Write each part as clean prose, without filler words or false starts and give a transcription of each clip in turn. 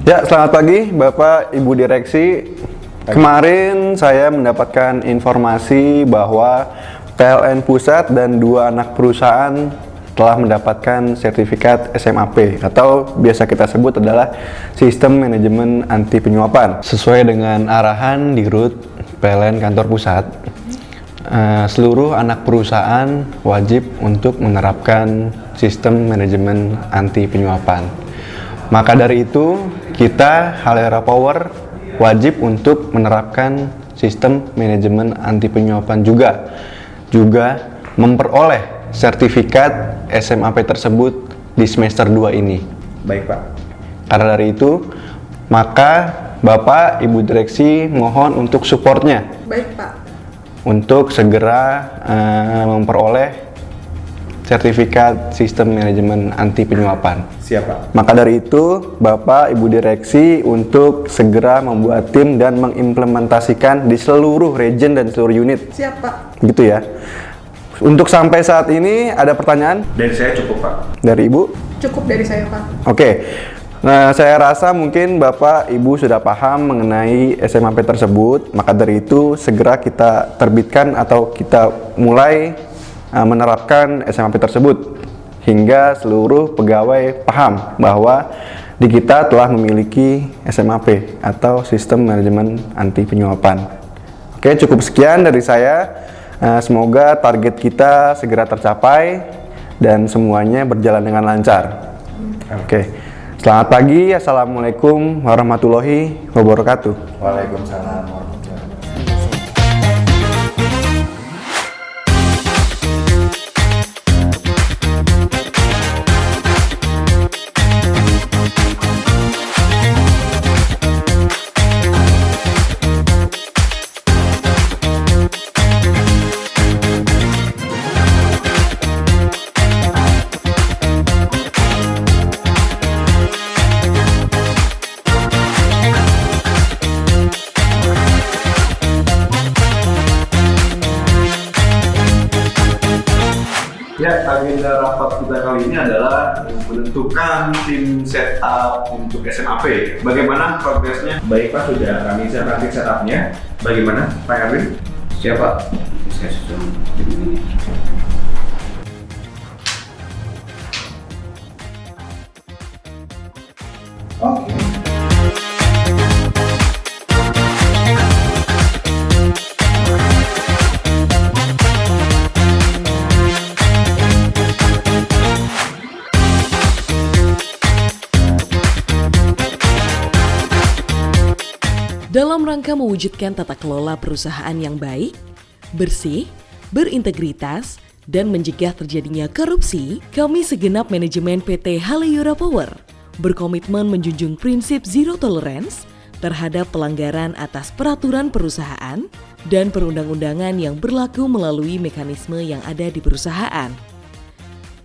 Ya, selamat pagi Bapak Ibu Direksi. Kemarin saya mendapatkan informasi bahwa PLN Pusat dan 2 anak perusahaan telah mendapatkan sertifikat SMAP atau biasa kita sebut adalah Sistem Manajemen Anti Penyuapan. Sesuai dengan arahan di RUT PLN Kantor Pusat, seluruh anak perusahaan wajib untuk menerapkan Sistem Manajemen Anti Penyuapan. Maka dari itu, kita Halera Power wajib untuk menerapkan sistem manajemen anti penyuapan juga memperoleh sertifikat SMAP tersebut di semester 2 ini. Baik Pak. Karena dari itu, maka Bapak Ibu Direksi mohon untuk supportnya. Baik Pak. Untuk segera memperoleh sertifikat sistem manajemen anti penyuapan. Siapa? Maka dari itu, Bapak Ibu Direksi untuk segera membuat tim dan mengimplementasikan di seluruh region dan seluruh unit. Siap Pak. Gitu ya. Untuk sampai saat ini ada pertanyaan? Dari saya cukup Pak. Dari Ibu? Cukup dari saya Pak. Oke. Nah, saya rasa mungkin Bapak Ibu sudah paham mengenai SMAP tersebut. Maka dari itu, segera kita terbitkan atau kita mulai menerapkan SMAP tersebut hingga seluruh pegawai paham bahwa di kita telah memiliki SMAP atau Sistem Manajemen Anti Penyuapan. Oke, cukup sekian dari saya. Semoga target kita segera tercapai dan semuanya berjalan dengan lancar. Oke, selamat pagi. Assalamualaikum warahmatullahi wabarakatuh. Waalaikumsalam warahmatullahi wabarakatuh. Ya, agenda rapat kita kali ini adalah menentukan tim setup untuk SMAP. Bagaimana progresnya? Baik Pak, sudah kami siapkan tim setupnya. Bagaimana Pak Erwin? Siapa? Saya susun tim ini. Oke. Dalam rangka mewujudkan tata kelola perusahaan yang baik, bersih, berintegritas, dan mencegah terjadinya korupsi, kami segenap manajemen PT Halera Power berkomitmen menjunjung prinsip zero tolerance terhadap pelanggaran atas peraturan perusahaan dan perundang-undangan yang berlaku melalui mekanisme yang ada di perusahaan,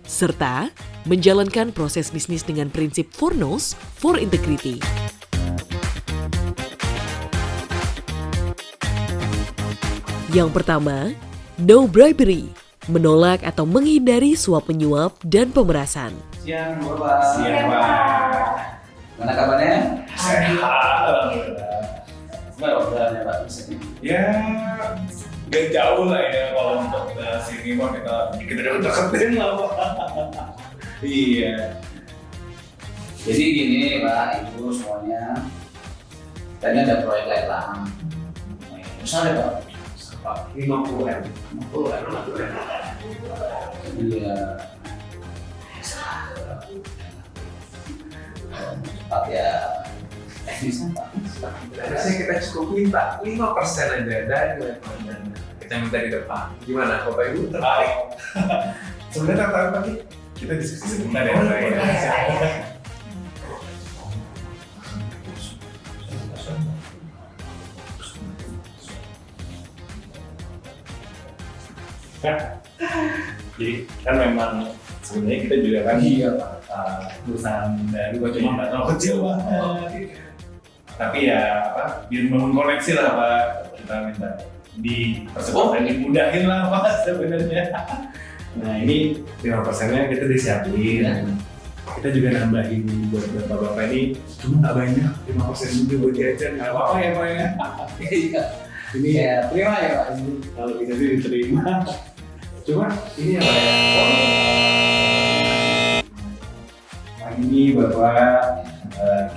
serta menjalankan proses bisnis dengan prinsip for nose, for integrity. Yang pertama, no bribery, menolak atau menghindari suap menyuap dan pemerasan. Siang Bapak. Siang Pak. Mana kabarnya? Sehat. Gimana obrolannya Pak? Ya, gak jauh lah ya kalau untuk sini mah kita udah deketin lah Pak. Iya. Jadi gini Pak, Ibu semuanya. Tadi ada proyek lelang. Besar ya Pak? 50 M. Iya. Pak ya. Teknisnya Pak. Harusnya kita cukup minta 5% aja dari level kita minta di depan. Gimana Bapak Ibu tertarik? Sebenarnya tertarik tadi kita diskusi sebentar ya. Jadi kan memang sebenarnya kita juga kan perusahaan dari cuma kecil banget. Tapi ya apa, biar membangun koneksi lah Pak, kita minta di percepatan dimudahin lah Pak sebenarnya. Nah ini 5%-nya kita disiapin. kita juga nambahin buat bapak-bapak ini, cuma nggak banyak, 5% juga buat jajan, nggak apa-apa ya Pak ya. Iya. Ini Ya, terima ya Pak. kalau kita sih diterima. Cuma ini ya Pak ya. Pagi ini Bapak,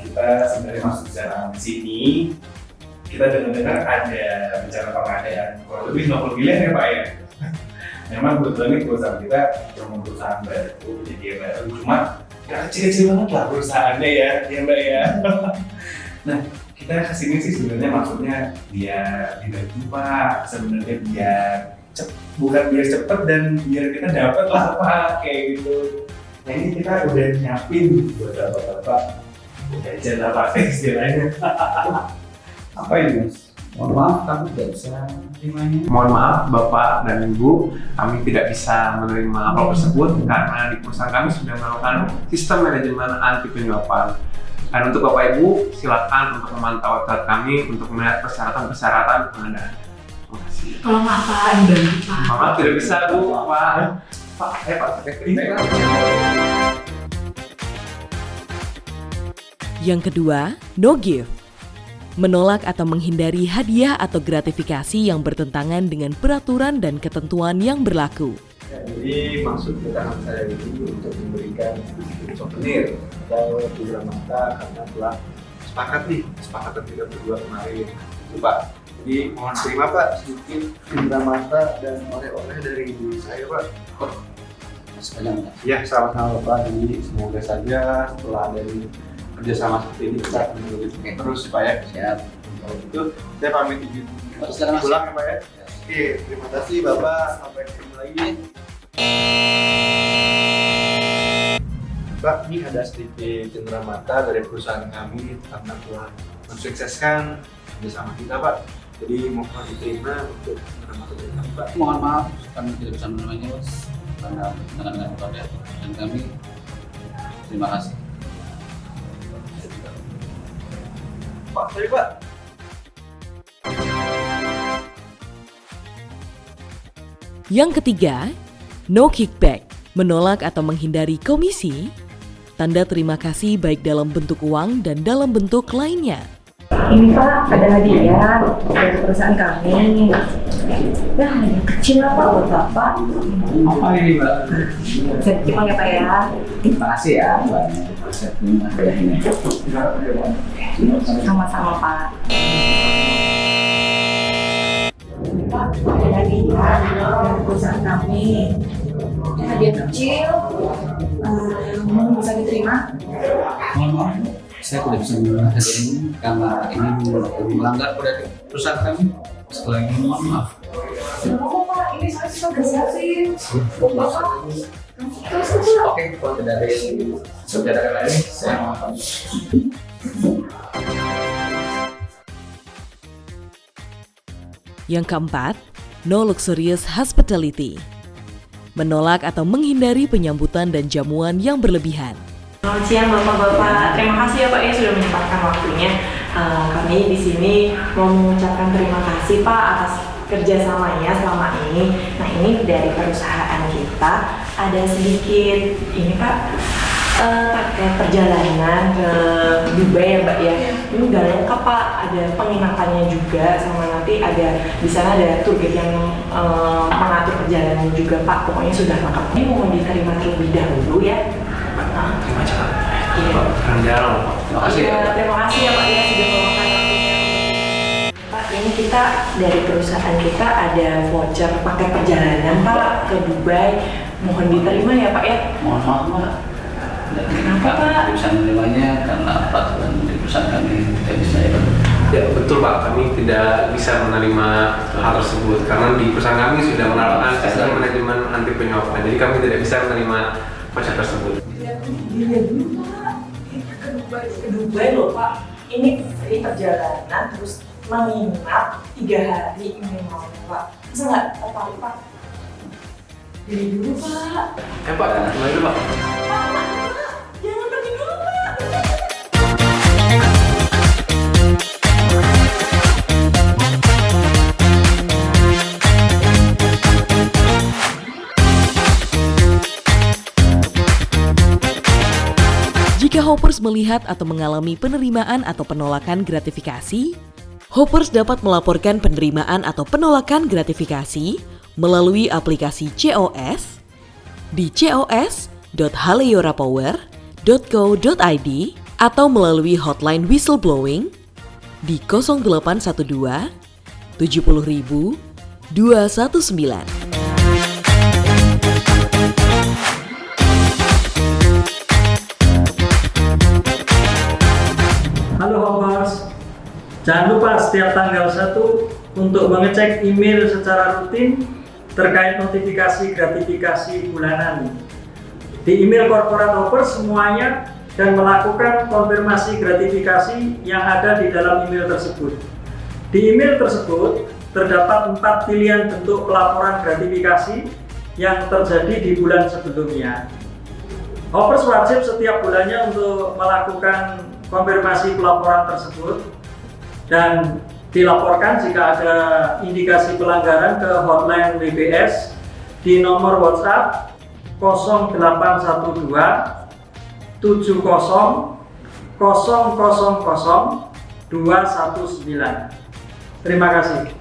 kita sebenarnya masuk dalam sini. Kita dengar-dengar ada rencana pengadaan kurang lebih 50 miliar ya Pak ya. Memang kebetulan ini perusahaan kita cuma perusahaan baru, jadi ya baru, cuma ya kecil-kecil banget lah perusahaannya ya Mbak ya. Nah, kita kesini sih sebenarnya maksudnya biar dibantu Pak, sebenarnya biar bukan biar cepet dan biar kita dapat lah Pak, kayak gitu. Nah ini kita udah nyiapin buat bapak-bapak, jajan lah Pak, istilahnya. Apa ini Mas? Mohon maaf, kami tidak bisa menerimanya. Mohon maaf Bapak dan Ibu, kami tidak bisa menerima hal tersebut karena di perusahaan kami sudah melakukan sistem manajemen anti penyuapan. Dan untuk Bapak Ibu, silakan untuk memantau website kami untuk melihat persyaratan-persyaratan pengadaan. Terima kasih. Kalau nggak Pak, dibantu Pak. Maaf tidak bisa Bu, Pak. Pak, Yang kedua, no give. Menolak atau menghindari hadiah atau gratifikasi yang bertentangan dengan peraturan dan ketentuan yang berlaku. Ya, jadi maksud kedatangan saya ini untuk memberikan souvenir atau cindera mata karena telah sepakatan kita berdua kemarin. Pak, jadi mohon terima Pak sedikit cindera mata dan oleh-oleh dari ibu saya Pak. Sepanjang Pak. Ya, sama-sama Pak. Jadi semoga saja setelah dari kerjasama seperti ini bisa lebih terus Pak ya. Siap. Kalau gitu, saya pamit izin Silakan, Mas. pulang ya Pak ya. Oke, terima kasih Bapak. Sampai ketemu lagi. Pak, ini ada sedikit cendera mata dari perusahaan kami karena telah mensukseskan kerjasama kita Pak. Jadi mohon diterima untuk cendera mata dari kami Pak. Mohon maaf, kami tidak bisa menerimanya Mas. Karena bertentangan dengan kepada dan kami. Terima kasih. Pak, sorry Pak. Yang ketiga, no kickback. Menolak atau menghindari komisi. Tanda terima kasih baik dalam bentuk uang dan dalam bentuk lainnya. Ini Pak, ada hadiah dari perusahaan kami. Ya, hadiah kecil lah Pak buat Bapak. Apa ini Mbak? Saya terima ya Pak ya. Terima kasih ya Mbak. Saya terima hadiahnya. Sama-sama Pak. Pak, ada hadiah dari perusahaan kami. Ini hadiah kecil. Mungkin bisa diterima. Mohon maaf, saya tidak bisa menerima hadiah ini karena ini melanggar kode etik perusahaan kami. Sekali lagi mohon maaf. Oh Pak, ini saya sudah bersiapin. Bapak, terus Pak. Oke, kalau tidak ada saudara lain, saya mohon. Yang keempat, no luxurious hospitality. Menolak atau menghindari penyambutan dan jamuan yang berlebihan. Selamat siang Bapak-Bapak, terima kasih ya Pak ya sudah menyempatkan waktunya. Kami di sini mau mengucapkan terima kasih Pak atas kerjasamanya selama ini. Nah ini dari perusahaan kita ada sedikit ini Pak pakai perjalanan ke Dubai ya Mbak ya. Ini udah lengkap Pak, ada penginapannya juga sama nanti ada di sana ada tour guide yang mengatur perjalanan juga Pak. Pokoknya sudah lengkap. Ini mau diterima terlebih dahulu ya. terima kasih. Iya. Keren jarang Pak. Terima kasih ya. Terima kasih ya Pak ya sudah meluangkan waktunya. Pak, ini kita dari perusahaan kita ada voucher paket perjalanan Pak ke Dubai. Mohon diterima ya Pak ya. Mohon maaf Mbak. Kenapa, Pak? Tidak bisa menerimanya karena peraturan dari perusahaan kami tidak bisa ya Pak. Ya betul Pak, kami tidak bisa menerima hal tersebut karena di perusahaan kami sudah menerapkan sistem manajemen anti penyuapan. Jadi kami tidak bisa menerima voucher tersebut. Iya dulu Pak. Kita ke Dubai loh Pak. Ini free perjalanan terus menginap 3 hari ini mau Pak. Bisa nggak tertarik Pak? Jadi dulu Pak. Pak, mulai dulu Pak. Jangan pergi dulu Pak. Hoppers melihat atau mengalami penerimaan atau penolakan gratifikasi, Hoppers dapat melaporkan penerimaan atau penolakan gratifikasi melalui aplikasi COS di cos.haleyorapower.co.id atau melalui hotline whistleblowing di 0812 70.000 219. Halo Hoppers, jangan lupa setiap tanggal 1 untuk mengecek email secara rutin terkait notifikasi gratifikasi bulanan. Di email Corporate Hoppers semuanya dan melakukan konfirmasi gratifikasi yang ada di dalam email tersebut. Di email tersebut terdapat 4 pilihan bentuk pelaporan gratifikasi yang terjadi di bulan sebelumnya. Hoppers wajib setiap bulannya untuk melakukan konfirmasi pelaporan tersebut dan dilaporkan jika ada indikasi pelanggaran ke hotline WBS di nomor WhatsApp 0812 70 000 219. Terima kasih.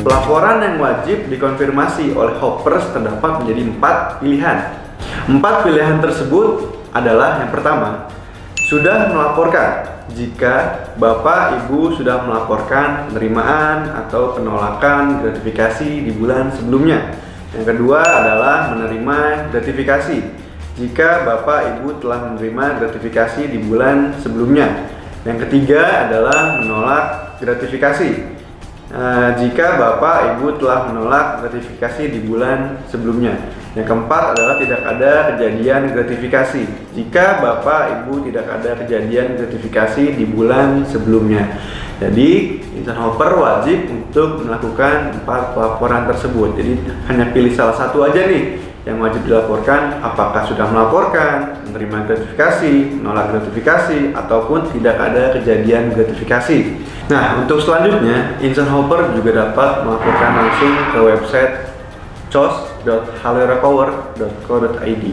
Pelaporan yang wajib dikonfirmasi oleh Hoppers terdapat menjadi 4 pilihan. 4 pilihan tersebut adalah yang pertama, sudah melaporkan. Jika Bapak Ibu sudah melaporkan penerimaan atau penolakan gratifikasi di bulan sebelumnya. Yang kedua adalah menerima gratifikasi. Jika Bapak Ibu telah menerima gratifikasi di bulan sebelumnya. Yang ketiga adalah menolak gratifikasi. Jika Bapak Ibu telah menolak gratifikasi di bulan sebelumnya. Yang keempat adalah tidak ada kejadian gratifikasi. Jika Bapak Ibu tidak ada kejadian gratifikasi di bulan sebelumnya. Jadi, insan Hopper wajib untuk melakukan 4 pelaporan tersebut. Jadi, hanya pilih salah satu aja nih yang wajib dilaporkan, apakah sudah melaporkan, menerima gratifikasi, menolak gratifikasi, ataupun tidak ada kejadian gratifikasi. Nah, untuk selanjutnya, insan Hopper juga dapat melaporkan langsung ke website cos.haleyorapower.co.id.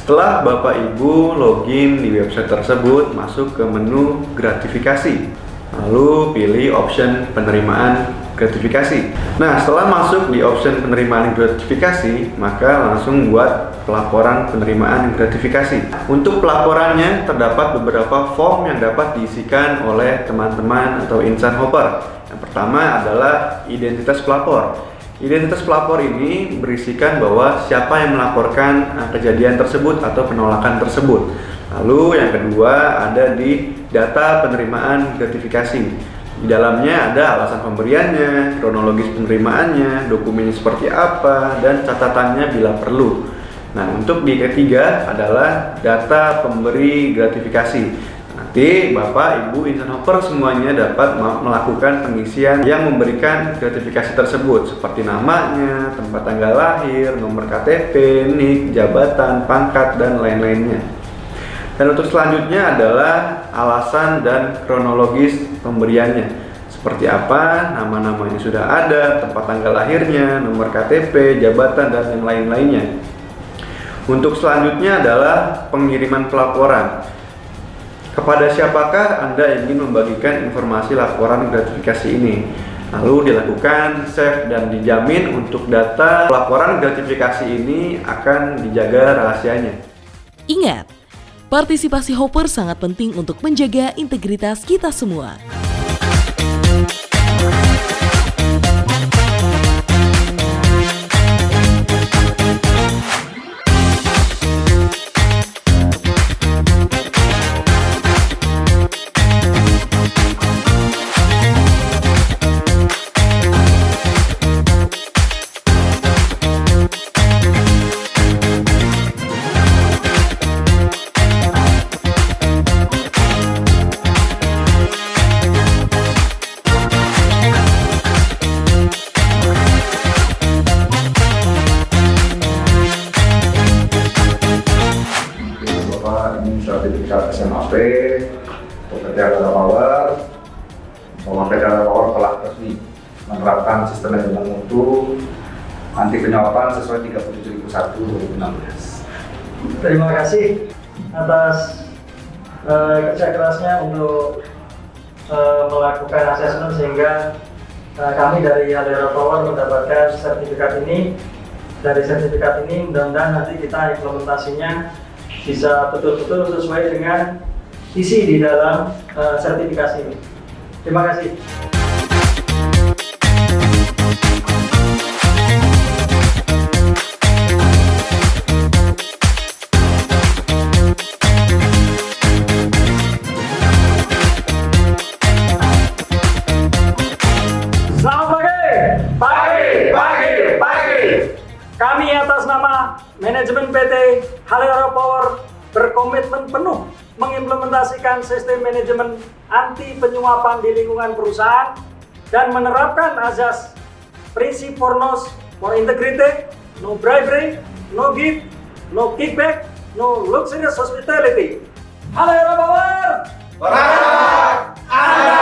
Setelah Bapak Ibu login di website tersebut, masuk ke menu gratifikasi, lalu pilih option penerimaan gratifikasi. Nah, setelah masuk di option penerimaan gratifikasi, maka langsung buat pelaporan penerimaan gratifikasi. Untuk pelaporannya terdapat beberapa form yang dapat diisikan oleh teman-teman atau insan Hopper. Yang pertama adalah identitas pelapor. Identitas pelapor ini berisikan bahwa siapa yang melaporkan kejadian tersebut atau penolakan tersebut. Lalu yang kedua ada di data penerimaan gratifikasi. Di dalamnya ada alasan pemberiannya, kronologis penerimaannya, dokumennya seperti apa, dan catatannya bila perlu. Nah, untuk di ketiga adalah data pemberi gratifikasi. Nanti Bapak, Ibu, insan Hopper semuanya dapat melakukan pengisian yang memberikan gratifikasi tersebut, seperti namanya, tempat tanggal lahir, nomor KTP, NIK, jabatan, pangkat, dan lain-lainnya. Dan untuk selanjutnya adalah alasan dan kronologis pemberiannya. Seperti apa, nama-namanya sudah ada, tempat tanggal lahirnya, nomor KTP, jabatan, dan yang lain-lainnya. Untuk selanjutnya adalah pengiriman pelaporan. Kepada siapakah Anda ingin membagikan informasi laporan gratifikasi ini? Lalu dilakukan save dan dijamin untuk data laporan gratifikasi ini akan dijaga rahasianya. Ingat, partisipasi Hopper sangat penting untuk menjaga integritas kita semua. sertifikat SMAP, PT Haleyorapower, sama PT Haleyorapower telah resmi menerapkan sistem manajemen mutu anti penyuapan sesuai 37.1/2016. Terima kasih atas kerja kerasnya untuk melakukan asesmen sehingga kami dari Halera Power mendapatkan sertifikat ini. Dari sertifikat ini mudah-mudahan nanti kita implementasinya bisa betul-betul sesuai dengan isi di dalam sertifikasi ini. Terima kasih. Kami atas nama manajemen PT Halera Power berkomitmen penuh mengimplementasikan sistem manajemen anti penyuapan di lingkungan perusahaan dan menerapkan azas prinsip for integrity, no bribery, no gift, no kickback, no luxurious hospitality. Halera Power! Anda